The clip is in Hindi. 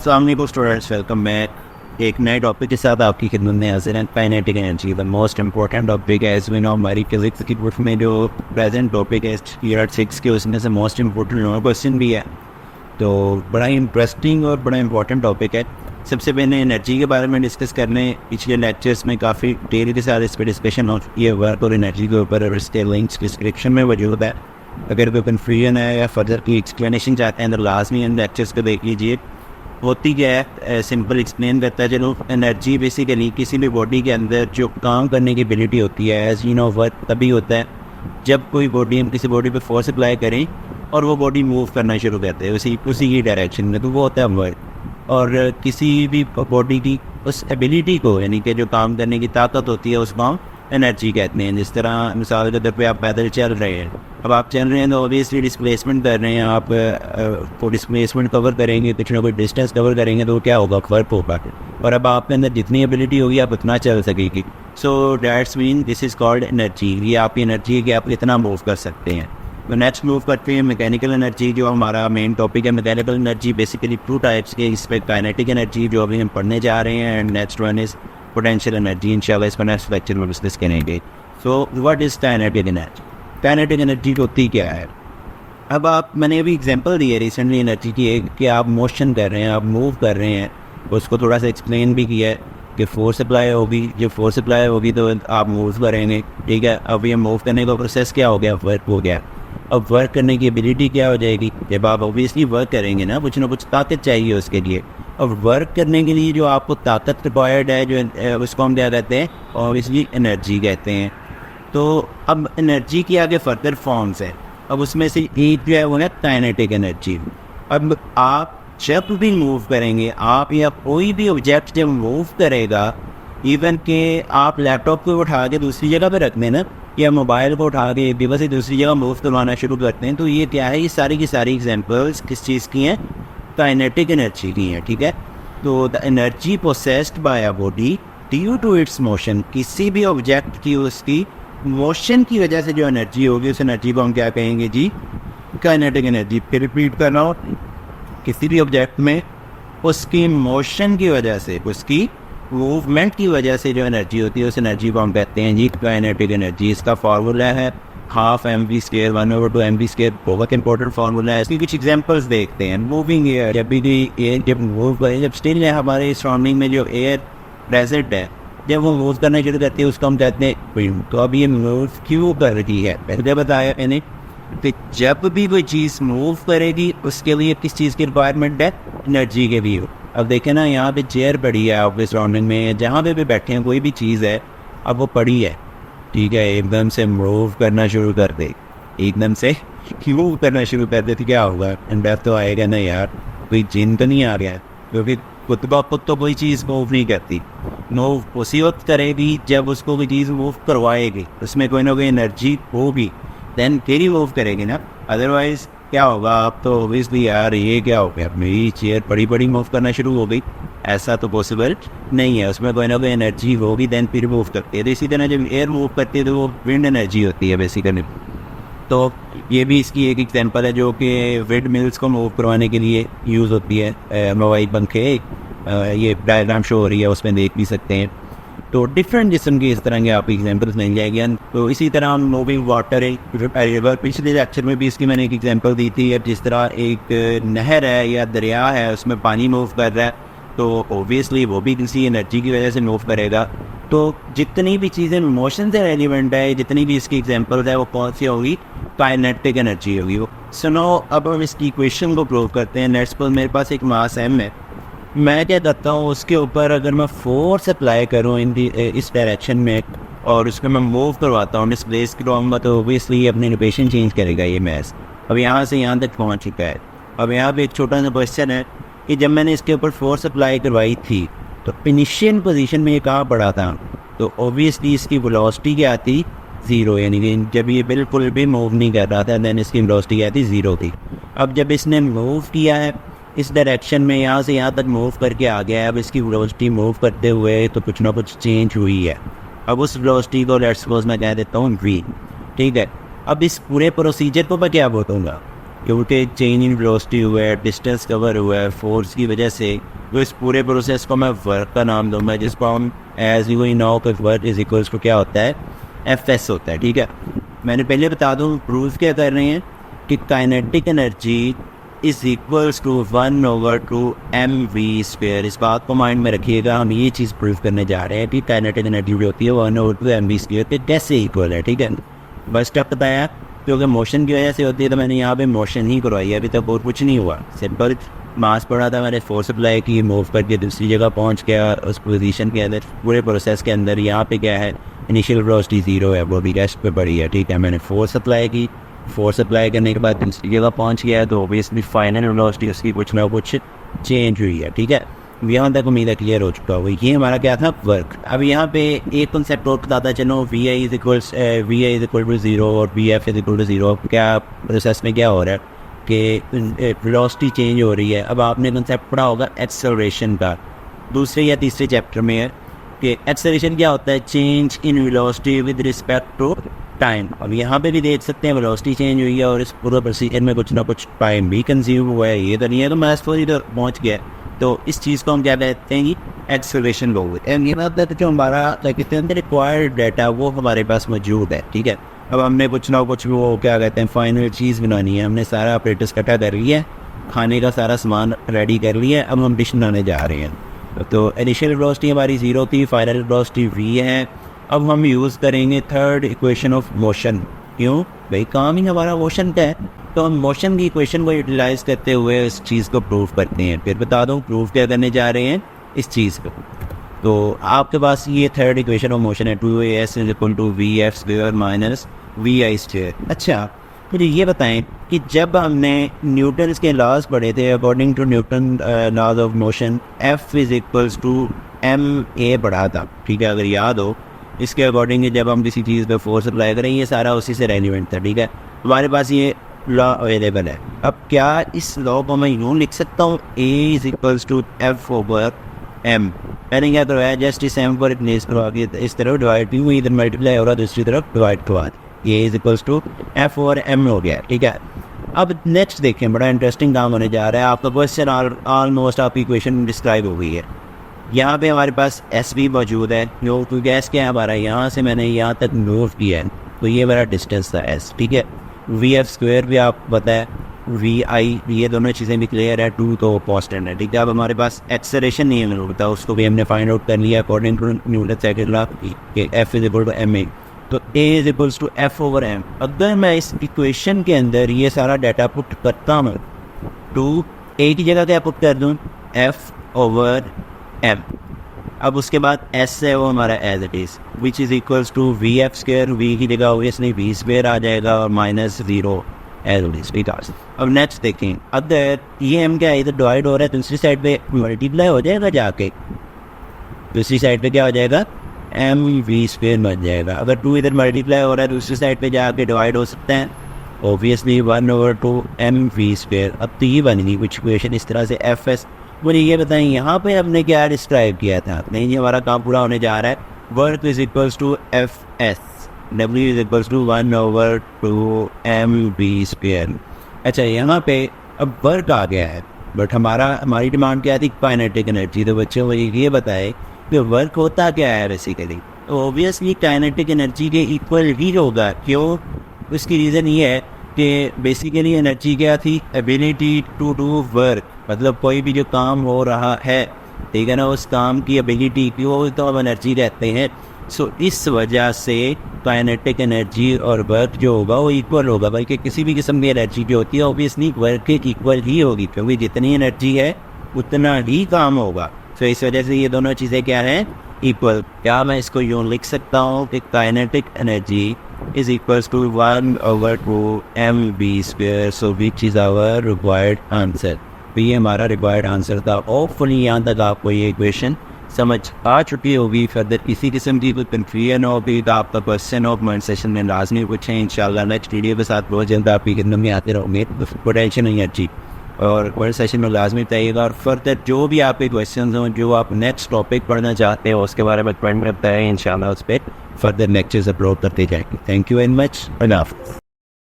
अस्सलाम स्टूडेंट्स, वेलकम बैक। एक नए टॉपिक के साथ आपकी खिदमत में हाजिर हैं। Kinetic energy the most important topic है। एज वी नो, हमारी फिजिक्स की बुक में जो प्रेजेंट टॉपिक है ईयर 6 के, उसमें से मोस्ट इंपॉर्टेंट क्वेश्चन भी है। तो बड़ा इंटरेस्टिंग और बड़ा इंपॉर्टेंट टॉपिक है। सबसे पहले एनर्जी के बारे में डिस्कस करने, पिछले लेक्चर्स में काफ़ी डिटेल के साथ इस पर डिस्कशन हो चुकी है वर्क और एनर्जी के ऊपर, और इसके लिंक्स डिस्क्रिप्शन में मौजूद है। अगर कोई कन्फ्यूजन है या फर्दर की एक्सप्लेनेशन चाहते हैं तो लाजमी इन लेक्चर्स को देख लीजिए। होती क्या है, सिंपल एक्सप्लेन करता है। चलो, एनर्जी बेसिकली किसी भी बॉडी के अंदर जो काम करने की एबिलिटी होती है, एज यू नो, वर्क तभी होता है जब कोई बॉडी, हम किसी बॉडी पे फोर्स अप्लाई करें और वो बॉडी मूव करना शुरू करते हैं उसी की डायरेक्शन में, तो वो होता है वर्क। और किसी भी बॉडी की उस एबिलिटी को, यानी कि जो काम करने की ताकत होती है, उसको हम एनर्जी कहते हैं। जिस तरह मिसाल के तौर पे आप पैदल चल रहे हैं, अब आप चल रहे हैं तो ऑब्वियसली डिस्प्लेसमेंट कर रहे हैं, आप को डिस्प्लेसमेंट कवर करेंगे, कुछ ना कुछ डिस्टेंस कवर करेंगे, तो क्या होगा, वर्क होगा। और अब आपके अंदर जितनी एबिलिटी होगी आप उतना चल सकेगी। So that's mean this is called energy. ये आपकी एनर्जी है कि आप इतना मूव कर सकते हैं। तो नेक्स्ट मूव करते हैं मैकेनिकल एनर्जी, जो हमारा मेन टॉपिक है। Mechanical energy basically two types के, इस पर काइनेटिक एनर्जी जो अभी हम पढ़ने जा रहे हैं, and next one is potential energy. इंशाल्लाह इस पर नेक्स्ट लेक्चर में डिस्कस करेंगे। So what is kinetic energy? Kinetic energy होती क्या है? अब मैंने अभी एग्जांपल दी है रिसेंटली एनर्जी की एक, कि आप मोशन कर रहे हैं, आप मूव कर रहे हैं, उसको थोड़ा सा एक्सप्लेन भी किया है कि फोर्स अप्लाई होगी, जब फोर्स अप्लाई होगी तो आप मूव करेंगे। ठीक है, अब ये मूव करने का प्रोसेस क्या हो गया, वर्क हो गया। अब वर्क करने की एबिलिटी क्या हो जाएगी, जब आप ऑब्वियसली वर्क करेंगे ना कुछ ताकत चाहिए उसके लिए। अब वर्क करने के लिए जो आपको ताकत रिक्वायर्ड है, जो उसको हम क्या कहते हैं, ऑब्वियसली एनर्जी कहते हैं। तो अब एनर्जी की आगे फर्दर फॉर्म्स है। अब उसमें से एक जो है वो है काइनेटिक एनर्जी। अब आप जब भी मूव करेंगे, आप या कोई भी ऑब्जेक्ट जब मूव करेगा, इवन के आप लैपटॉप को उठा के दूसरी जगह पे रख दें ना, या मोबाइल को उठा के बेबस दूसरी जगह मूव करवाना शुरू करते हैं, तो ये क्या है, ये सारी की सारी एग्जांपल्स किस चीज़ की हैं, काइनेटिक एनर्जी की हैं। ठीक है, तो the energy processed by a body due to its motion, किसी भी ऑब्जेक्ट की उसकी मोशन की वजह से जो एनर्जी होगी, उस एनर्जी को हम क्या कहेंगे जी, काइनेटिक एनर्जी। फिर रिपीट करना हो, किसी भी ऑब्जेक्ट में उसकी मोशन की वजह से, उसकी मूवमेंट की वजह से जो एनर्जी होती है, उस एनर्जी को हम कहते हैं जी काइनेटिक एनर्जी। इसका फार्मूला है हाफ mv², 1/2 mv²। बहुत इंपॉर्टेंट फार्मूला है। इसकी कुछ एग्जांपल्स देखते हैं। मूविंग एयर, जब भी एयर जब मूव करे, जब स्टिल है हमारे सराउंडिंग में जो एयर प्रेजेंट है, जब वो मूव करना शुरू करती है उसको हम कहते हैं। तो अब ये मूव क्यों कर रही है, पहले बताया मैंने कि जब भी कोई चीज़ मूव करेगी उसके लिए किस चीज़ की रिक्वायरमेंट है, एनर्जी के भी। अब देखें ना, यहाँ पे चेयर पड़ी है आपके सराउंडिंग में, जहाँ पे भी बैठे हैं, कोई भी चीज़ है, अब वो पड़ी है, ठीक है, एकदम से मूव करना शुरू कर दे, एकदम से मूव करना शुरू कर दे, तो क्या होगा, अंदर तो आएगा ना यार, कोई जिन तो नहीं आ गया, क्योंकि खुद ब खुद तो कोई चीज़ मूव नहीं करती। मूव उसी वक्त करेगी जब उसको कोई चीज़ मूव करवाएगी, उसमें कोई ना कोई एनर्जी होगी, देन फिर ही मूव करेगी ना। अदरवाइज क्या होगा, आप तो ऑब्वियसली यार ये क्या हो गया, मेरी चेयर बड़ी मूव करना शुरू हो गई, ऐसा तो पॉसिबल नहीं है। उसमें कोई ना कोई एनर्जी होगी, देन फिर मूव करती है। तो इसी तरह जब एयर मूव करती है तो वो विंड एनर्जी होती है बेसिकली। तो ये भी इसकी एक एग्जांपल है, जो कि विंड मिल्स को मूव करवाने के लिए यूज़ होती है। मोबाइल पंखे, ये डायग्राम शो हो रही है, उसमें देख भी सकते हैं। तो डिफरेंट किस्म की इस तरह के आप एग्जांपल्स मिल जाएगी। तो इसी तरह मूविंग वाटर है, पिछले लेक्चर में भी इसकी मैंने एक एग्जांपल दी थी। जिस तरह एक नहर है या दरिया है, उसमें पानी मूव कर रहा है, तो ऑब्वियसली वो भी किसी एनर्जी की वजह से मूव करेगा। तो जितनी भी चीज़ें मोशन से रेलिवेंट है, जितनी भी इसकी एग्जांपल्स है, वो कौन सी होगी, काइनेटिक एनर्जी होगी वो। सुनो, अब हम इसकी इक्वेशन को प्रूव करते हैं। लेट्स सपोज मेरे पास एक मास m है, मैं क्या करता हूँ, उसके ऊपर अगर मैं फोर्स अप्लाई करूँ इस डायरेक्शन में, और उसको मैं मूव करवाता हूँ, डिस्प्लेस करवाऊँगा, तो ऑब्वियसली अपनी लोकेशन चेंज करेगा ये मैस। अब यहाँ से यहाँ तक पहुँच चुका है। अब यहाँ पे एक छोटा सा क्वेश्चन है कि जब मैंने इसके ऊपर फोर्स अप्लाई करवाई थी, तो इनिशियल पोजीशन में ये कहाँ पड़ा था, तो ऑब्वियसली इसकी वेलोसिटी क्या थी, 0, यानी कि जब ये बिल्कुल भी मूव नहीं कर रहा था, देन इसकी वेलोसिटी क्या थी, 0 थी। अब जब इसने मूव किया है इस डायरेक्शन में, यहाँ से यहाँ तक मूव करके आ गया है, अब इसकी वेलोसिटी मूव करते हुए तो कुछ ना कुछ चेंज हुई है। अब उस वेलोसिटी को लेट्स सपोज मैं कह देता हूँ v, ठीक है। अब इस पूरे प्रोसीजर को मैं क्या बोलूँगा, क्योंकि चेंज इन वेलोसिटी हुआ है, डिस्टेंस कवर हुआ है फोर्स की वजह से, तो इस पूरे प्रोसेस को मैं वर्क का नाम दूंगा, जिसको हम एज यू नो कि वर्क इज इक्वल्स टू क्या होता है, एफ होता है। ठीक है, मैंने पहले बता दूँ प्रूफ क्या कर रहे हैं कि kinetic energy is equals to 1/2 mv²। इस बात को माइंड में रखिएगा, हम ये चीज़ प्रूफ करने जा रहे हैं कि काइनेटिक एनर्जी जो होती है 1/2 mv² के कैसे इक्वल है। ठीक है, बस स्टेप बताया, क्योंकि मोशन की वजह से होती है तो मैंने यहाँ पे मोशन ही करवाई है, अभी तक और कुछ नहीं हुआ। सिंपल मास पड़ा था, मैंने फोर्स अप्लाई की, मूव करके दूसरी जगह पहुँच गया, उस पोजीशन के अंदर पूरे प्रोसेस के अंदर। यहाँ पे क्या है, इनिशियल वेलोसिटी 0 है, वो भी रेस्ट पे पड़ी है। ठीक है, मैंने फोर्स अप्लाई की, फोर्स अप्लाई करने के बाद दूसरी जगह पहुँच गया, तो ऑब्वियसली फाइनल वेलोसिटी उसकी कुछ ना कुछ चेंज हुई है। ठीक है, यहाँ तक उम्मीद है क्लियर हो चुका होगा। ये हमारा क्या था, वर्क। अब यहाँ पे एक कंसेप्ट और बताता चलो, v i is equal to 0 और v f is equal to 0। क्या प्रोसेस में क्या हो रहा है कि वेलोसिटी चेंज हो रही है। अब आपने कंसेप्ट पढ़ा होगा एक्सेलरेशन का, दूसरे या तीसरे चैप्टर में है कि एक्सेलरेशन क्या होता है, change in velocity with respect to time. अब यहाँ पे भी देख सकते हैं वेलोसिटी चेंज हुई है और इस पूरे प्रोसीजर में कुछ ना कुछ टाइम भी कंज्यूम हुआ है। ये तो नहीं है तो मैं इधर पहुँच गया, तो इस चीज़ को हम क्या कहते हैं कि एक्सेलरेशन बोलते हैं। ये मतलब जो हमारा कहते हैं रिक्वायर्ड डाटा वो हमारे पास मौजूद है। ठीक है, अब हमने कुछ ना कुछ वो क्या कहते हैं फाइनल चीज़ बनानी है, हमने सारा ऑपरेटर्स इकट्ठा कर लिया है, खाने का सारा सामान रेडी कर लिया है, अब हम डिश बनाने जा रहे हैं। तो इनिशियल वेलोसिटी हमारी 0 थी, फाइनल वेलोसिटी v है। अब हम यूज़ करेंगे थर्ड इक्वेशन ऑफ मोशन। क्यों भाई, काम ही हमारा मोशन का है, तो हम मोशन की इक्वेशन को यूटिलाइज करते हुए इस चीज़ को प्रूव करते हैं। फिर बता दूं प्रूव क्या करने जा रहे हैं इस चीज़ को। तो आपके पास ये थर्ड इक्वेशन ऑफ मोशन है, 2as is equal to vf² minus vi²। अच्छा, मुझे ये बताएं कि जब हमने न्यूटन्स के लॉज पढ़े थे, according to Newton laws of motion f is equals to ma पढ़ा था। ठीक है, अगर याद हो, इसके अकॉर्डिंग जब हम किसी चीज़ पे फोर्स अप्लाई करें, ये सारा उसी से रेलिवेंट था। ठीक है, हमारे पास ये लॉ अवेलेबल है। अब क्या इस लॉ को मैं यूँ लिख सकता हूँ, a is equals to f/m। मैंने क्या करवाया, जस्ट इस m पर प्लेस करवा के इस तरफ डिवाइड हुई, इधर मल्टीप्लाई हो रहा, दूसरी तरफ डिवाइड करवा, a is equals to f/m हो गया। ठीक है, अब नेक्स्ट देखें, बड़ा इंटरेस्टिंग काम होने जा रहा है। आपका क्वेश्चन ऑलमोस्ट आपकी इक्वेशन डिस्क्राइब हो गई है। यहाँ पे हमारे पास एस भी मौजूद है, जो तो गैस क्या है हमारा, यहाँ से मैंने यहाँ तक मूव किया है, तो ये मेरा डिस्टेंस था एस। ठीक है, vf² भी आप पता है, vi, ये दोनों चीज़ें भी क्लियर है, 2 तो कांस्टेंट है। ठीक है, अब हमारे पास एक्सेलरेशन नहीं है होता, उसको भी हमने फाइंड आउट कर लिया according to Newton second law कि f is equal to ma, तो a is equals to f/m। अगर मैं इस इक्वेशन के अंदर ये सारा डाटा पुट करता हूँ, तो a की जगह क्या पुट कर दूँ, f/m। अब उसके बाद s है वो हमारा as it is, which is equals to vf², v की जगह ऑब्वियसली v² आ जाएगा और माइनस 0 एज इट इज़। ठीक है, अब नेक्स्ट देखें, अगर ये m क्या है, इधर डिवाइड हो रहा है, दूसरी साइड पे मल्टीप्लाई हो जाएगा, जाके दूसरी साइड पे क्या हो जाएगा, mv² बन जाएगा। अगर 2 इधर मल्टीप्लाई हो रहा है, दूसरी साइड पे जाके डिवाइड हो सकता है, ऑब्वियसली 1/2 mv²। अब तो ये बन गई कुछ इक्वेशन इस तरह से fs। मुझे ये बताएं, यहाँ पे हमने क्या डिस्क्राइब किया था, नहीं ये हमारा काम पूरा होने जा रहा है। Work is equals to fs, w is equals to 1/2 mv²। अच्छा, यहाँ पे अब वर्क आ गया है, बट हमारी डिमांड क्या थी, काइनेटिक एनर्जी। तो बच्चों को ये बताए कि वर्क होता क्या है बेसिकली, तो ऑब्वियसली काइनेटिक एनर्जी के इक्वल ही होगा। क्यों, उसकी रीज़न ये है कि बेसिकली एनर्जी क्या थी, एबिलिटी टू डू वर्क, मतलब कोई भी जो काम हो रहा है, ठीक है ना, उस काम की एबिलिटी की वो तो हम एनर्जी कहते हैं। सो इस वजह से काइनेटिक एनर्जी और वर्क जो होगा वो इक्वल होगा, बल्कि किसी भी किस्म की एनर्जी जो होती है ऑब्वियसली वर्क के इक्वल ही होगी, क्योंकि जितनी एनर्जी है उतना ही काम होगा। तो इस वजह से ये दोनों चीज़ें क्या हैं, इक्वल। क्या मैं इसको यूँ लिख सकता हूँ कि kinetic energy is equals to 1/2 mv², so which is our required answer. तो ये हमारा रिक्वायर्ड आंसर था। होपफुली यहाँ तक आपको ये इक्वेशन समझ आ चुकी होगी। फर्दर किसी किस्म की कोई कन्फ्यूजन होगी तो आपका क्वेश्चन हो कमेंट सेशन में लाजमी पूछें। इंशाल्लाह नेक्स्ट वीडियो के साथ बहुत जल्द आपकी खिदमत में आते रहोगे। तो टेंशन नहीं अच्छी, और कमेंट सेशन में लाजमी बताइएगा। और फर्दर जो भी आपके क्वेश्चन हों, जो आप नेक्स्ट टॉपिक पढ़ना चाहते हो, उसके बारे में कमेंट में बताएं। इंशाल्लाह उस पर फर्दर लेक्चर्स अपलोड करते जाएंगे। Thank you very much. अल्लाह हाफ़िज़।